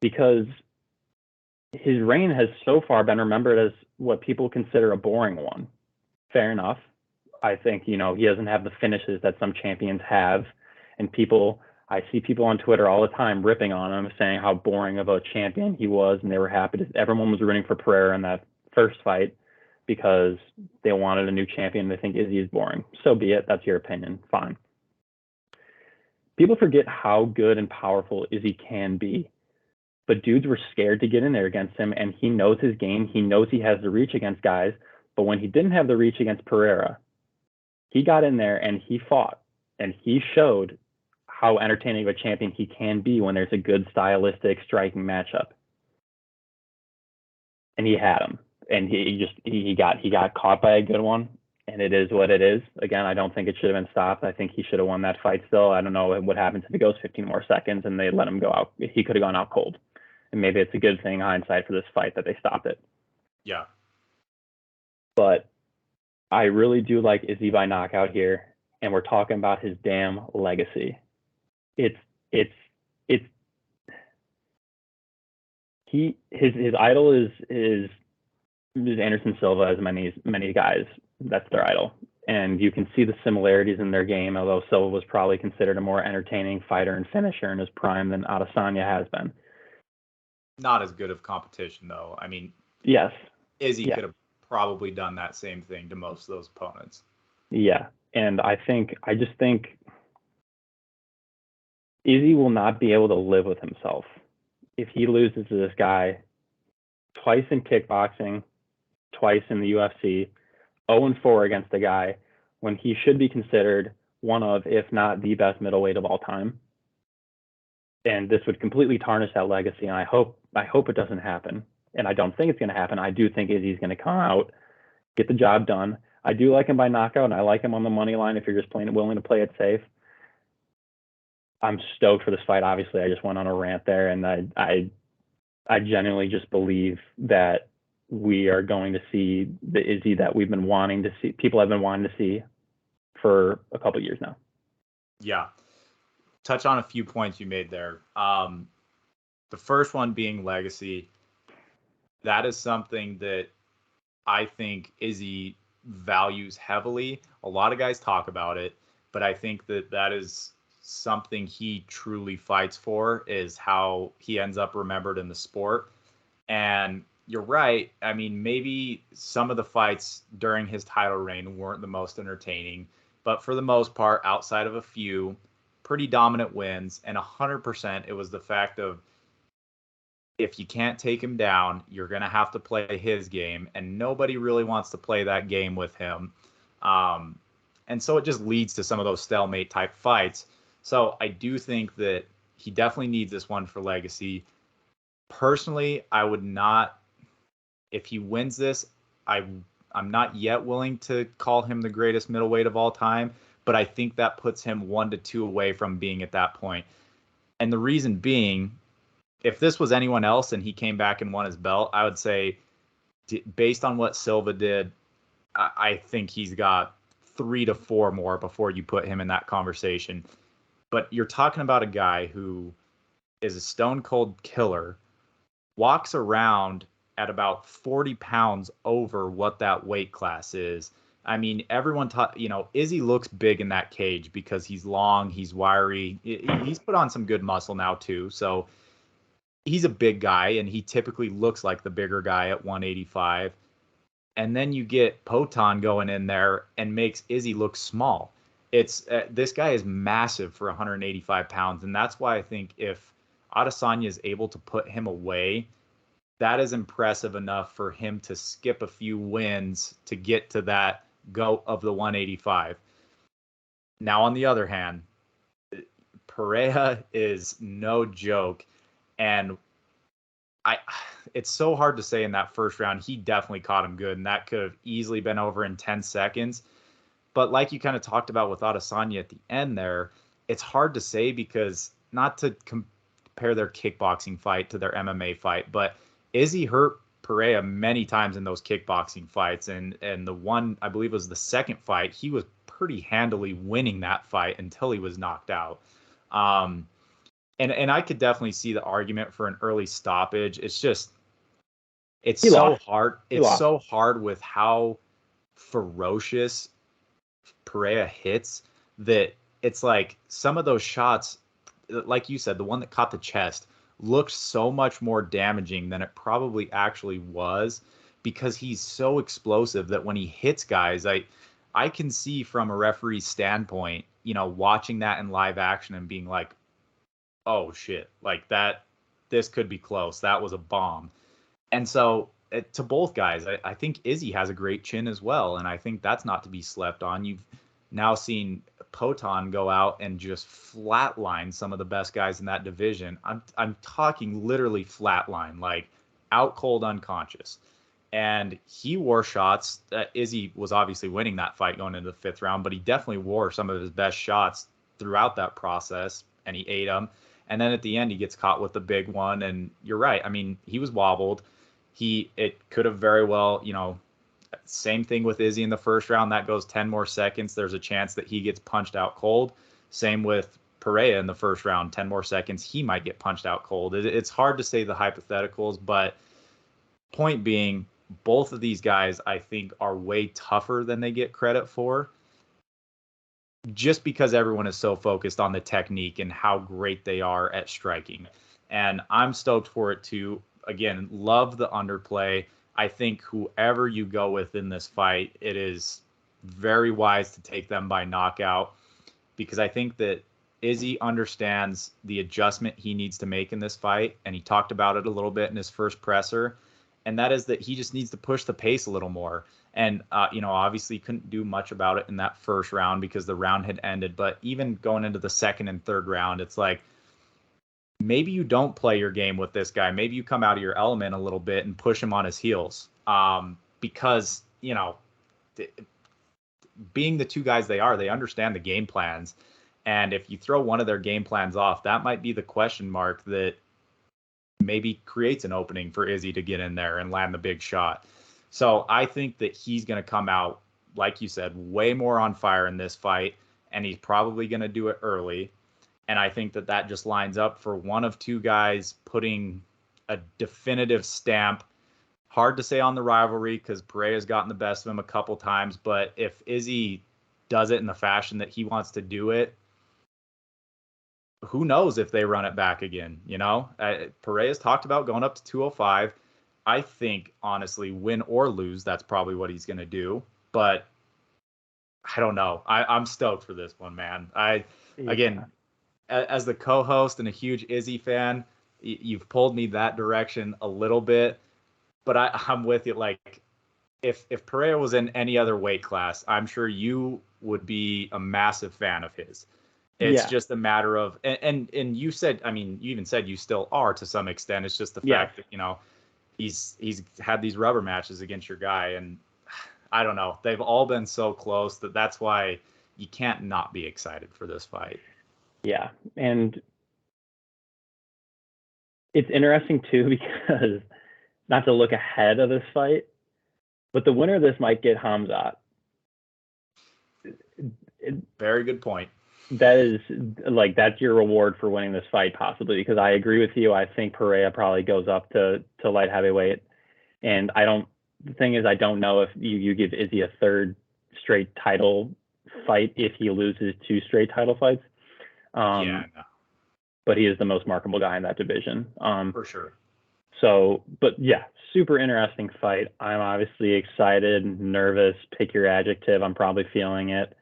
because his reign has so far been remembered as what people consider a boring one. Fair enough. I think, he doesn't have the finishes that some champions have, and I see people on Twitter all the time ripping on him, saying how boring of a champion he was, and they were happy everyone was rooting for Pereira in that first fight because they wanted a new champion. They think Izzy is boring. So be it. That's your opinion. Fine. People forget how good and powerful Izzy can be. But dudes were scared to get in there against him, and he knows his game. He knows he has the reach against guys. But when he didn't have the reach against Pereira, he got in there and he fought. And he showed how entertaining of a champion he can be when there's a good stylistic striking matchup. And he had him. And he got caught by a good one. And it is what it is. Again, I don't think it should have been stopped. I think he should have won that fight still. I don't know what happens if it goes 15 more seconds and they let him go out. He could have gone out cold. And maybe it's a good thing, hindsight, for this fight that they stopped it. Yeah. But I really do like Izzy by knockout here. And we're talking about his damn legacy. His idol is Anderson Silva, as many guys. That's their idol. And you can see the similarities in their game, although Silva was probably considered a more entertaining fighter and finisher in his prime than Adesanya has been. Not as good of competition, though. I mean, yes, Izzy could have probably done that same thing to most of those opponents. Yeah, and I just think Izzy will not be able to live with himself if he loses to this guy twice in kickboxing, twice in the UFC, 0-4 against a guy when he should be considered one of, if not the best middleweight of all time. And this would completely tarnish that legacy. And I hope it doesn't happen. And I don't think it's going to happen. I do think Izzy's going to come out, get the job done. I do like him by knockout, and I like him on the money line if you're just willing to play it safe. I'm stoked for this fight. Obviously, I just went on a rant there, and I genuinely just believe that we are going to see the Izzy that we've been wanting to see. People have been wanting to see for a couple of years now. Yeah. Touch on a few points you made there. The first one being legacy. That is something that I think Izzy values heavily. A lot of guys talk about it, but I think that is something he truly fights for, is how he ends up remembered in the sport. And you're right. I mean, maybe some of the fights during his title reign weren't the most entertaining, but for the most part, outside of a few pretty dominant wins, and 100%, it was the fact of, if you can't take him down, you're going to have to play his game, and nobody really wants to play that game with him. And so it just leads to some of those stalemate type fights. So I do think that he definitely needs this one for legacy. Personally, I would not, if he wins this, I'm not yet willing to call him the greatest middleweight of all time, but I think that puts him 1 to 2 away from being at that point. And the reason being, if this was anyone else and he came back and won his belt, I would say, based on what Silva did, I think he's got 3 to 4 more before you put him in that conversation. But you're talking about a guy who is a stone cold killer, walks around at about 40 pounds over what that weight class is. I mean, everyone taught, Izzy looks big in that cage because he's long, he's wiry. He's put on some good muscle now too. So he's a big guy and he typically looks like the bigger guy at 185. And then you get Poton going in there and makes Izzy look small. It's this guy is massive for 185 pounds. And that's why I think if Adesanya is able to put him away, that is impressive enough for him to skip a few wins to get to that goat of the 185. Now, on the other hand, Pereira is no joke. And it's so hard to say in that first round. He definitely caught him good, and that could have easily been over in 10 seconds. But like you kind of talked about with Adesanya at the end there, it's hard to say because not to compare their kickboxing fight to their MMA fight, but Izzy hurt Pereira many times in those kickboxing fights. And the one, I believe, was the second fight, he was pretty handily winning that fight until he was knocked out. And I could definitely see the argument for an early stoppage. It's just, it's so hard. It's so hard with how ferocious Pereira hits that it's like some of those shots, like you said, the one that caught the chest looked so much more damaging than it probably actually was because he's so explosive that when he hits guys, I can see from a referee's standpoint, watching that in live action and being like, oh shit, like that, this could be close. That was a bomb. And so to both guys, I think Izzy has a great chin as well. And I think that's not to be slept on. You've now seen Poton go out and just flatline some of the best guys in that division. I'm talking literally flatline, like out cold unconscious. And he wore shots. Izzy was obviously winning that fight going into the fifth round, but he definitely wore some of his best shots throughout that process, and he ate them. And then at the end, he gets caught with the big one. And you're right. I mean, he was wobbled. It could have very well, same thing with Izzy in the first round. That goes 10 more seconds. There's a chance that he gets punched out cold. Same with Pereira in the first round, 10 more seconds. He might get punched out cold. It's hard to say the hypotheticals, but point being, both of these guys, I think, are way tougher than they get credit for, just because everyone is so focused on the technique and how great they are at striking. And I'm stoked for it too. Again, love the underplay. I think whoever you go with in this fight, it is very wise to take them by knockout, because I think that Izzy understands the adjustment he needs to make in this fight. And he talked about it a little bit in his first presser. And that is that he just needs to push the pace a little more. And, obviously couldn't do much about it in that first round because the round had ended. But even going into the second and third round, it's like, maybe you don't play your game with this guy. Maybe you come out of your element a little bit and push him on his heels. Because, being the two guys they are, they understand the game plans. And if you throw one of their game plans off, that might be the question mark that maybe creates an opening for Izzy to get in there and land the big shot. So I think that he's going to come out, like you said, way more on fire in this fight, and he's probably going to do it early. And I think that just lines up for one of two guys putting a definitive stamp. Hard to say on the rivalry because Pereira's gotten the best of him a couple times, but if Izzy does it in the fashion that he wants to do it, who knows if they run it back again, Pereira's talked about going up to 205. I think, honestly, win or lose, that's probably what he's going to do. But I don't know. I'm stoked for this one, man. Again, as the co-host and a huge Izzy fan, you've pulled me that direction a little bit. But I'm with you. Like, if Pereira was in any other weight class, I'm sure you would be a massive fan of his. It's just a matter of, and you said, I mean, you even said you still are to some extent. It's just the fact that, he's had these rubber matches against your guy. And I don't know. They've all been so close that's why you can't not be excited for this fight. Yeah. And it's interesting too, because not to look ahead of this fight, but the winner of this might get Hamzat. Very good point. that is like that's your reward for winning this fight, possibly. Because I agree with you. I think Pereira probably goes up to light heavyweight, and I don't. The thing is, I don't know if you give Izzy a third straight title fight if he loses 2 straight title fights. Yeah, no, But he is the most marketable guy in that division. for sure. So, but yeah, super interesting fight. I'm obviously excited, nervous, pick your adjective. I'm probably feeling it.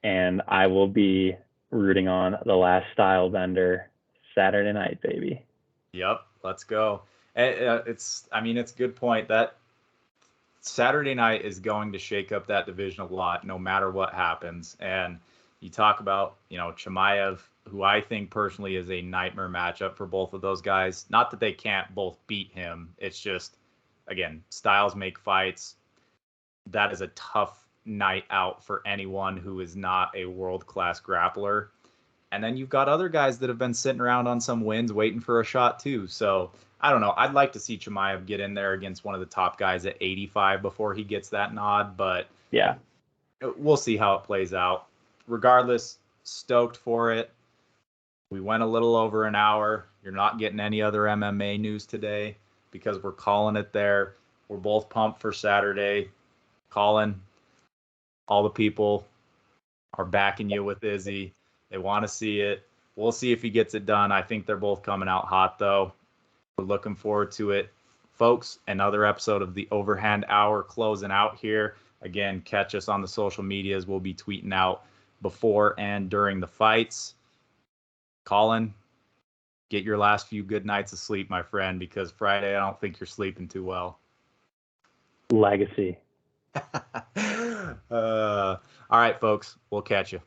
And I will be rooting on the last style bender Saturday night, baby. Yep, let's go. I mean, it's a good point that Saturday night is going to shake up that division a lot, no matter what happens. And you talk about, Chimaev, who I think personally is a nightmare matchup for both of those guys. Not that they can't both beat him. It's just, again, styles make fights. That is a tough night out for anyone who is not a world-class grappler. And then you've got other guys that have been sitting around on some wins waiting for a shot too. So I don't know. I'd like to see Chimaev get in there against one of the top guys at 85 before he gets that nod, but Yeah, we'll see how it plays out. Regardless, stoked for it. We went a little over an hour. You're not getting any other MMA news today because we're calling it there. We're both pumped for Saturday. Colin, all the people are backing you with Izzy. They want to see it. We'll see if he gets it done. I think they're both coming out hot, though. We're looking forward to it. Folks, another episode of the Overhand Hour closing out here. Again, catch us on the social medias. We'll be tweeting out before and during the fights. Colin, get your last few good nights of sleep, my friend, because Friday I don't think you're sleeping too well. legacy. All right, folks. We'll catch you.